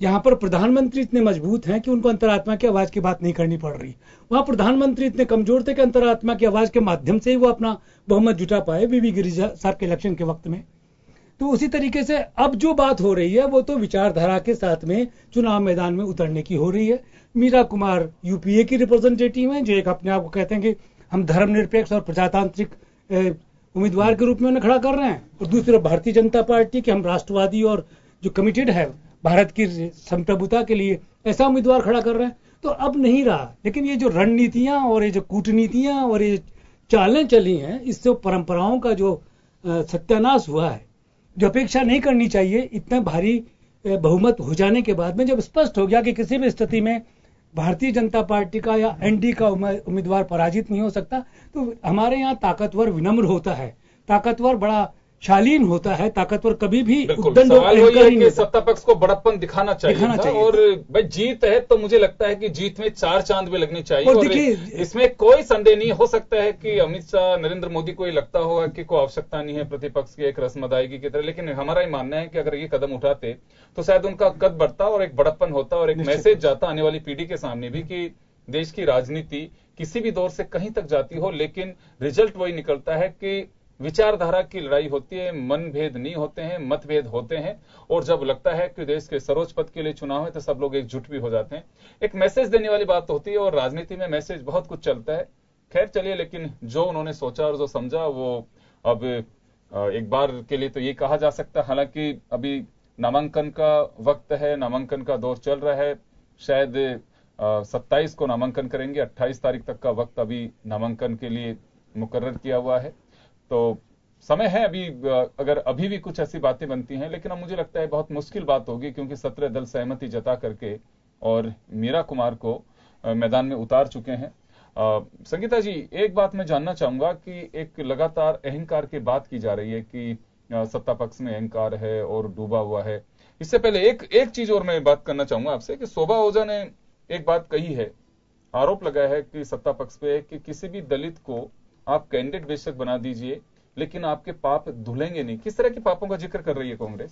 यहाँ पर प्रधानमंत्री इतने मजबूत हैं कि उनको अंतरात्मा की आवाज की बात नहीं करनी पड़ रही। वहां प्रधानमंत्री इतने कमजोर थे कि अंतरात्मा की आवाज के माध्यम से ही वो अपना बहुमत जुटा पाए बीबी गिरिजा साहब के इलेक्शन के वक्त में। तो उसी तरीके से अब जो बात हो रही है वो तो विचारधारा के साथ में चुनाव मैदान में उतरने की हो रही है। मीरा कुमार यूपीए की रिप्रेजेंटेटिव हैं, जो एक अपने आप को कहते हैं कि हम धर्मनिरपेक्ष और प्रजातांत्रिक उम्मीदवार के रूप में उन्हें खड़ा कर रहे हैं, और दूसरी तरफ भारतीय जनता पार्टी के हम राष्ट्रवादी और जो कमिटेड है भारत की संप्रभुता के लिए ऐसा उम्मीदवार खड़ा कर रहे हैं। तो अब नहीं रहा, लेकिन ये जो रणनीतियां और ये जो कूटनीतियां और ये चालें चली हैं, इससे परंपराओं का जो सत्यानाश हुआ है, जो अपेक्षा नहीं करनी चाहिए। इतना भारी बहुमत हो जाने के बाद में जब स्पष्ट हो गया कि किसी भी स्थिति में भारतीय जनता पार्टी का या एनडीए का उम्मीदवार पराजित नहीं हो सकता, तो हमारे यहाँ ताकतवर विनम्र होता है, ताकतवर बड़ा शालीन होता है, ताकतवर कभी भी सवाल वही है कि सत्ता पक्ष को बड़प्पन दिखाना चाहिए। और भाई जीत है तो मुझे लगता है कि जीत में 4 चांद भी लगनी चाहिए, और इसमें कोई संदेह नहीं। हो सकता है कि अमित शाह, नरेंद्र मोदी को ये लगता होगा कि कोई आवश्यकता नहीं है प्रतिपक्ष की एक रस्म अदायगी की तरह, लेकिन हमारा ये मानना है कि अगर ये कदम उठाते तो शायद उनका कद बढ़ता और एक बड़प्पन होता और एक मैसेज जाता आने वाली पीढ़ी के सामने भी कि देश की राजनीति किसी भी दौर से कहीं तक जाती हो, लेकिन रिजल्ट वही निकलता है कि विचारधारा की लड़ाई होती है, मनभेद नहीं होते हैं, मतभेद होते हैं, और जब लगता है कि देश के सर्वोच्च पद के लिए चुनाव है तो सब लोग एकजुट भी हो जाते हैं। एक मैसेज देने वाली बात होती है, और राजनीति में मैसेज बहुत कुछ चलता है। खैर चलिए, लेकिन जो उन्होंने सोचा और जो समझा वो अब एक बार के लिए तो ये कहा जा सकता है, हालांकि अभी नामांकन का वक्त है, नामांकन का दौर चल रहा है। शायद 27 को नामांकन करेंगे, 28 तारीख तक का वक्त अभी नामांकन के लिए मुकर्रर किया हुआ है, तो समय है अभी। अगर अभी भी कुछ ऐसी बातें बनती हैं, लेकिन अब मुझे लगता है बहुत मुश्किल बात होगी, क्योंकि 17 दल सहमति जता करके और मीरा कुमार को मैदान में उतार चुके हैं। संगीता जी, एक बात मैं जानना चाहूंगा कि एक लगातार अहंकार की बात की जा रही है कि सत्ता पक्ष में अहंकार है और डूबा हुआ है। इससे पहले एक चीज और मैं बात करना चाहूंगा आपसे कि शोभा ओझा ने एक बात कही है, आरोप लगाया है कि सत्ता पक्ष पे कि किसी भी दलित को आप कैंडिडेट बेशक बना दीजिए, लेकिन आपके पाप धुलेंगे नहीं। किस तरह के पापों का जिक्र कर रही है कांग्रेस?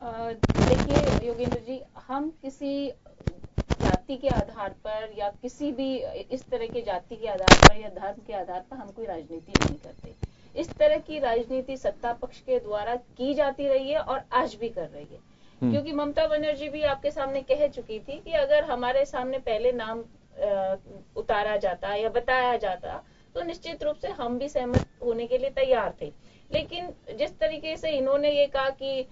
देखिए योगेंद्र जी, हम किसी जाति के आधार पर या किसी भी इस तरह के जाति के आधार पर या धर्म के आधार पर हम कोई राजनीति नहीं करते। इस तरह की राजनीति सत्ता पक्ष के द्वारा की जाती रही है और आज भी कर रही है, क्योंकि ममता बनर्जी भी आपके सामने कह चुकी थी कि अगर हमारे सामने पहले नाम उतारा जाता या बताया जाता तो निश्चित रूप से हम भी सहमत होने के लिए तैयार थे। लेकिन जिस तरीके से इन्होंने ये कहा कि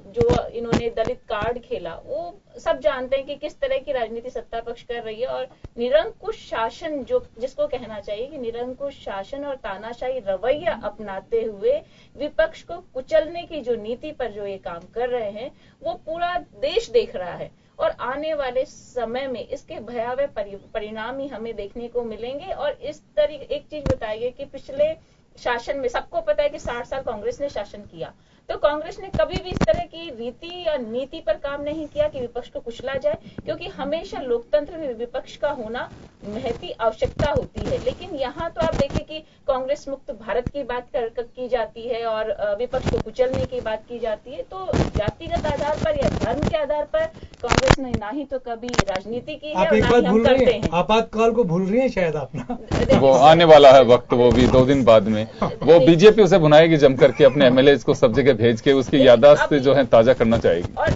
जो इन्होंने दलित कार्ड खेला, वो सब जानते हैं कि किस तरह की राजनीति सत्ता पक्ष कर रही है, और निरंकुश शासन जो जिसको कहना चाहिए कि निरंकुश शासन और तानाशाही रवैया अपनाते हुए विपक्ष को कुचलने की जो नीति पर जो ये काम कर रहे हैं वो पूरा देश देख रहा है, और आने वाले समय में इसके भयावह परिणाम ही हमें देखने को मिलेंगे। और इस तरीके एक चीज बताइए कि पिछले शासन में सबको पता है कि 60 साल कांग्रेस ने शासन किया, तो कांग्रेस ने कभी भी इस तरह की रीति या नीति पर काम नहीं किया कि विपक्ष को कुचला जाए, क्योंकि हमेशा लोकतंत्र में विपक्ष का होना महती आवश्यकता होती है। लेकिन यहाँ तो आप देखिए कि कांग्रेस मुक्त भारत की बात की जाती है और विपक्ष को कुचलने की बात की जाती है। तो जातिगत आधार पर या धर्म के आधार पर कांग्रेस ने ना ही तो कभी राजनीति की है, आप एक बात भूल रही हैं, आपातकाल को भूल रही हैं शायद आप ना। वो आने वाला है वक्त, वो भी 2 दिन बाद में वो बीजेपी उसे भुनाएगी जम करके, अपने एमएलए को सब जगह भेज के उसकी याददाश्त जो है ताजा करना चाहेगी। और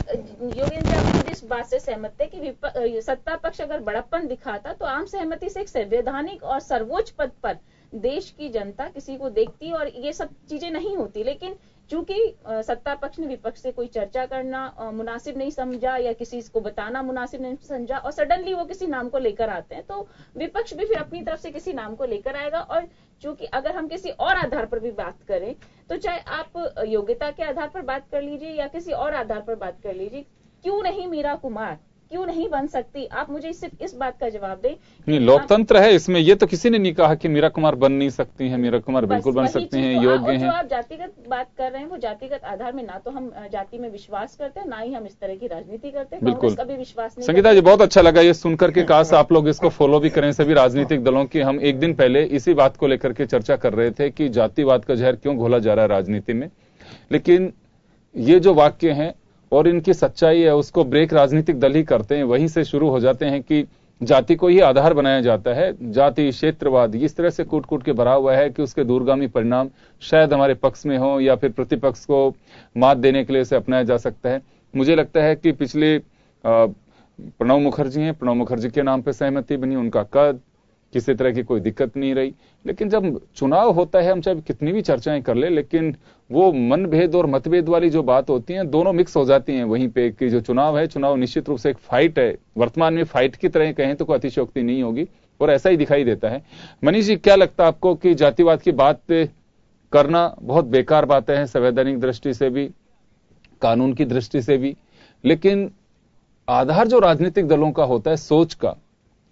योगेंद्र आप इस बात से सहमत थे कि सत्ता पक्ष अगर बड़प्पन दिखाता तो आम सहमति से एक संवैधानिक और सर्वोच्च पद पर देश की जनता किसी को देखती और ये सब चीजें नहीं होती। लेकिन चूंकि सत्ता पक्ष ने विपक्ष से कोई चर्चा करना मुनासिब नहीं समझा या किसी को बताना मुनासिब नहीं समझा, और सडनली वो किसी नाम को लेकर आते हैं, तो विपक्ष भी फिर अपनी तरफ से किसी नाम को लेकर आएगा। और चूंकि अगर हम किसी और आधार पर भी बात करें, तो चाहे आप योग्यता के आधार पर बात कर लीजिए या किसी और आधार पर बात कर लीजिए, क्यों नहीं मीरा कुमार क्यों नहीं बन सकती? आप मुझे सिर्फ इस बात का जवाब दें। नहीं, लोकतंत्र है इसमें, ये तो किसी ने नहीं कहा कि मीरा कुमार बन नहीं सकती हैं। मीरा कुमार बिल्कुल बन सकती हैं, योग्य हैं। जो आप जातिगत बात कर रहे हैं वो जातिगत आधार में ना तो हम जाति में विश्वास करते हैं, ना ही हम इस तरह की राजनीति करते हैं। बिल्कुल कभी विश्वास नहीं। संगीता जी, बहुत अच्छा लगा ये सुनकर के, काश आप लोग इसको फॉलो भी करें सभी राजनीतिक दलों की। हम एक दिन पहले इसी बात को लेकर के चर्चा कर रहे थे कि जातिवाद का जहर क्यों घोला जा रहा है राजनीति में, लेकिन ये जो वाक्य हैं और इनकी सच्चाई है उसको ब्रेक राजनीतिक दल ही करते हैं। वहीं से शुरू हो जाते हैं कि जाति को ही आधार बनाया जाता है, जाति क्षेत्रवाद इस तरह से कूट कूट के भरा हुआ है कि उसके दूरगामी परिणाम शायद हमारे पक्ष में हो या फिर प्रतिपक्ष को मात देने के लिए उसे अपनाया जा सकता है। मुझे लगता है कि पिछले प्रणब मुखर्जी हैं, प्रणब मुखर्जी के नाम पे सहमति बनी, उनका कद किसी तरह की कोई दिक्कत नहीं रही। लेकिन जब चुनाव होता है हम चाहे कितनी भी चर्चाएं कर ले, लेकिन वो मनभेद और मतभेद वाली जो बात होती है दोनों मिक्स हो जाती हैं वहीं पे कि जो चुनाव है, चुनाव निश्चित रूप से एक फाइट है। वर्तमान में फाइट की तरह कहें तो कोई अतिशयोक्ति नहीं होगी और ऐसा ही दिखाई देता है। मनीष जी, क्या लगता है आपको कि जातिवाद की बात करना बहुत बेकार बात है, संवैधानिक दृष्टि से भी, कानून की दृष्टि से भी, लेकिन आधार जो राजनीतिक दलों का होता है सोच का,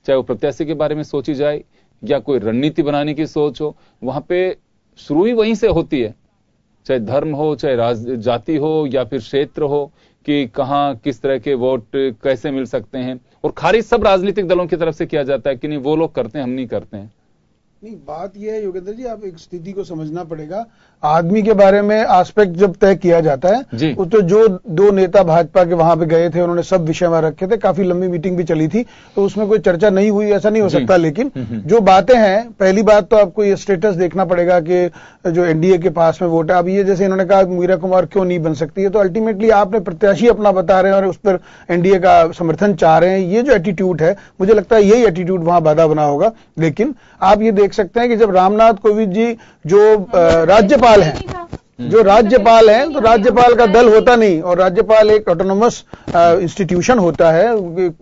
चाहे वो प्रत्याशी के बारे में सोची जाए या कोई रणनीति बनाने की सोच हो, वहां पे शुरू ही वहीं से होती है, चाहे धर्म हो, चाहे जाति हो या फिर क्षेत्र हो, कि कहां किस तरह के वोट कैसे मिल सकते हैं। और खारिज सब राजनीतिक दलों की तरफ से किया जाता है कि नहीं वो लोग करते हैं, हम नहीं करते हैं। नहीं, बात यह है योगेंद्र जी, आप एक स्थिति को समझना पड़ेगा। आदमी के बारे में एस्पेक्ट जब तय किया जाता है तो जो दो नेता भाजपा के वहां पे गए थे उन्होंने सब विषय में रखे थे, काफी लंबी मीटिंग भी चली थी, तो उसमें कोई चर्चा नहीं हुई ऐसा नहीं हो सकता। लेकिन जो बातें हैं, पहली बात तो आपको ये स्टेटस देखना पड़ेगा कि जो एनडीए के पास में वोट है, अब ये जैसे इन्होंने कहा मीरा कुमार क्यों नहीं बन सकती है, तो अल्टीमेटली आपने प्रत्याशी अपना बता रहे हैं और उस पर एनडीए का समर्थन चाह रहे हैं। ये जो एटीट्यूड है, मुझे लगता है यही एटीट्यूड वहां बाधा बना होगा। लेकिन आप ये देख सकते हैं कि जब रामनाथ कोविंद जी जो राज्यपाल हैं, जो राज्यपाल हैं, तो राज्यपाल का दल होता नहीं, और राज्यपाल एक ऑटोनोमस इंस्टीट्यूशन होता है,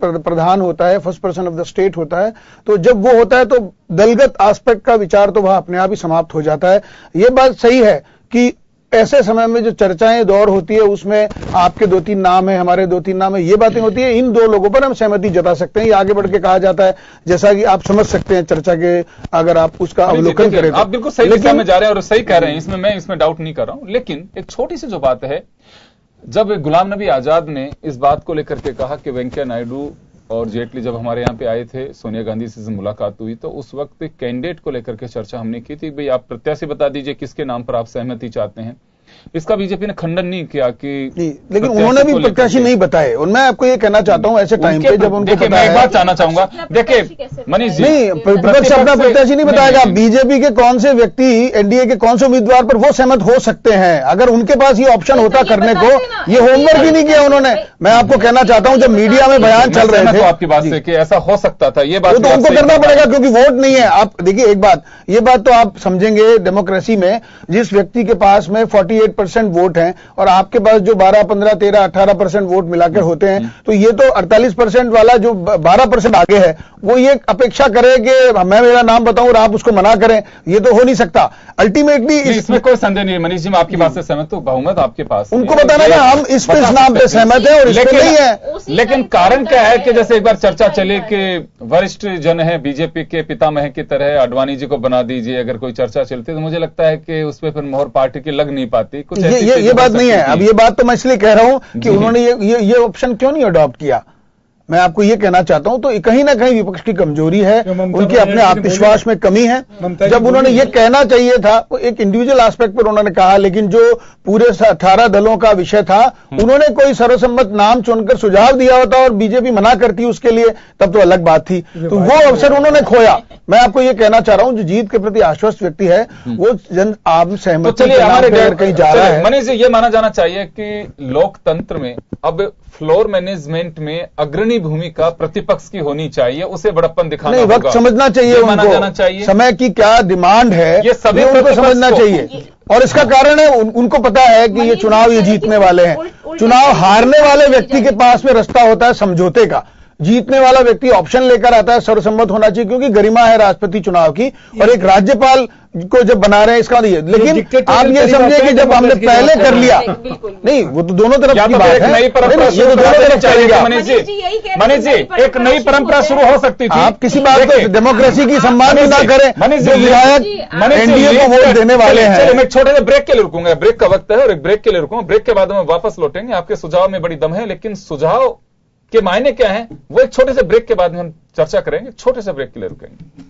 प्रधान होता है, first person of the state होता है। तो जब वो होता है तो दलगत एस्पेक्ट का विचार तो वह अपने आप ही समाप्त हो जाता है। ये बात सही है कि ऐसे समय में जो चर्चाएं दौर होती है उसमें आपके 2-3 नाम है, हमारे 2-3 नाम है, ये बातें होती है। इन 2 लोगों पर हम सहमति जता सकते हैं, ये आगे बढ़ के कहा जाता है, जैसा कि आप समझ सकते हैं चर्चा के, अगर आप उसका अवलोकन करें। आप बिल्कुल सही दिशा में जा रहे हैं और सही कह रहे हैं, मैं इसमें डाउट नहीं कर रहा हूं। लेकिन एक छोटी सी जो बात है, जब गुलाम नबी आजाद ने इस बात को लेकर के कहा कि वेंकैया नायडू और जेटली जब हमारे यहाँ पे आए थे, सोनिया गांधी से मुलाकात हुई, तो उस वक्त कैंडिडेट को लेकर के चर्चा हमने की थी, भाई आप प्रत्याशी बता दीजिए किसके नाम पर आप सहमति चाहते हैं। इसका बीजेपी ने खंडन नहीं किया कि नहीं, लेकिन उन्होंने भी प्रत्याशी नहीं बताए। और मैं आपको ये कहना चाहता हूं ऐसे टाइम पे जब उनको मैं एक बात जानना चाहूंगा, देखिए मनीष जी, नहीं, विपक्ष अपना प्रत्याशी नहीं बताएगा। बीजेपी के कौन से व्यक्ति, एनडीए के कौन से उम्मीदवार पर वो सहमत हो सकते हैं, अगर उनके पास ये ऑप्शन होता करने को, ये होमवर्क ही नहीं किया उन्होंने। मैं आपको कहना चाहता हूं जब मीडिया में बयान चल रहे थे आपकी बात से कि ऐसा हो सकता था, ये बात तो उनको करना पड़ेगा क्योंकि वोट नहीं है। आप देखिए एक बात, ये बात तो आप समझेंगे, डेमोक्रेसी में जिस व्यक्ति के पास में 48% वोट है और आपके पास जो 12, 15, 13, 18% वोट मिलाकर होते हैं, तो ये तो 48% वाला जो 12% आगे है वो ये अपेक्षा करे कि मैं मेरा नाम बताऊं और आप उसको मना करें, ये तो हो नहीं सकता। अल्टीमेटली इसमें कोई संदेह नहीं है मनीष जी, मैं आपकी बात से सहमत हूं, बहुमत आपके पास, उनको बताना ना हम इस पे इस नाम पे सहमत है और इस पे नहीं है। लेकिन कारण क्या है कि जैसे एक बार चर्चा चली कि वरिष्ठ जन है बीजेपी के पितामह की तरह अडवाणी जी को बना दीजिए, अगर कोई चर्चा चलती तो मुझे लगता है कि उस पर फिर मोहर पार्टी की लग नहीं पाती। कुछ ये बात नहीं है। अब ये बात तो मैं इसलिए कह रहा हूं कि उन्होंने ये ऑप्शन क्यों नहीं अडॉप्ट किया, मैं आपको ये कहना चाहता हूं। तो कहीं ना कहीं विपक्ष की कमजोरी है, उनके अपने आत्मविश्वास में कमी है। जब उन्होंने ये कहना चाहिए था, एक इंडिविजुअल एस्पेक्ट पर उन्होंने कहा, लेकिन जो पूरे 18 दलों का विषय था, उन्होंने कोई सर्वसम्मत नाम चुनकर सुझाव दिया होता और बीजेपी मना करती उसके लिए, तब तो अलग बात थी। तो वो अवसर उन्होंने खोया। मैं आपको ये कहना चाह रहा हूं, जो जीत के प्रति आश्वस्त व्यक्ति है वो जन आम सहमति के नाम पर कहीं जा रहा है। मनीष जी, ये माना जाना चाहिए कि लोकतंत्र में अब फ्लोर मैनेजमेंट में अग्रणी भूमिका प्रतिपक्ष की होनी चाहिए, उसे बड़प्पन दिखाना नहीं, वक्त समझना चाहिए, माना जाना चाहिए, समय की क्या डिमांड है ये सभी उनको समझना चाहिए। और इसका कारण है उनको पता है कि ये चुनाव ये जीतने वाले हैं। चुनाव हारने वाले व्यक्ति के पास में रास्ता होता है समझौते का, जीतने वाला व्यक्ति ऑप्शन लेकर आता है सर्वसम्मत होना चाहिए, क्योंकि गरिमा है राष्ट्रपति चुनाव की। और एक राज्यपाल को जब बना रहे हैं इसका नहीं है, लेकिन आप ये समझिए कि जब हमने पहले कर लिया, नहीं वो तो दोनों तरफ की बात है, नई परंपरा ये तो दोनों तरफ चलेगा। मनीष जी एक नई परंपरा शुरू हो सकती थी। आप किसी बात को डेमोक्रेसी की सम्मान भी ना करें, जो विधायक एनडीए को वोट देने वाले हैं। मैं छोटे से ब्रेक के लिए रुकूंगा, ब्रेक का वक्त है और एक ब्रेक के लिए रुकूंगा, ब्रेक के बाद हम वापस लौटेंगे। आपके सुझाव में बड़ी दम है, लेकिन सुझाव के मायने क्या है वो एक छोटे से ब्रेक के बाद में हम चर्चा करेंगे। छोटे से ब्रेक के लिए रुकेंगे।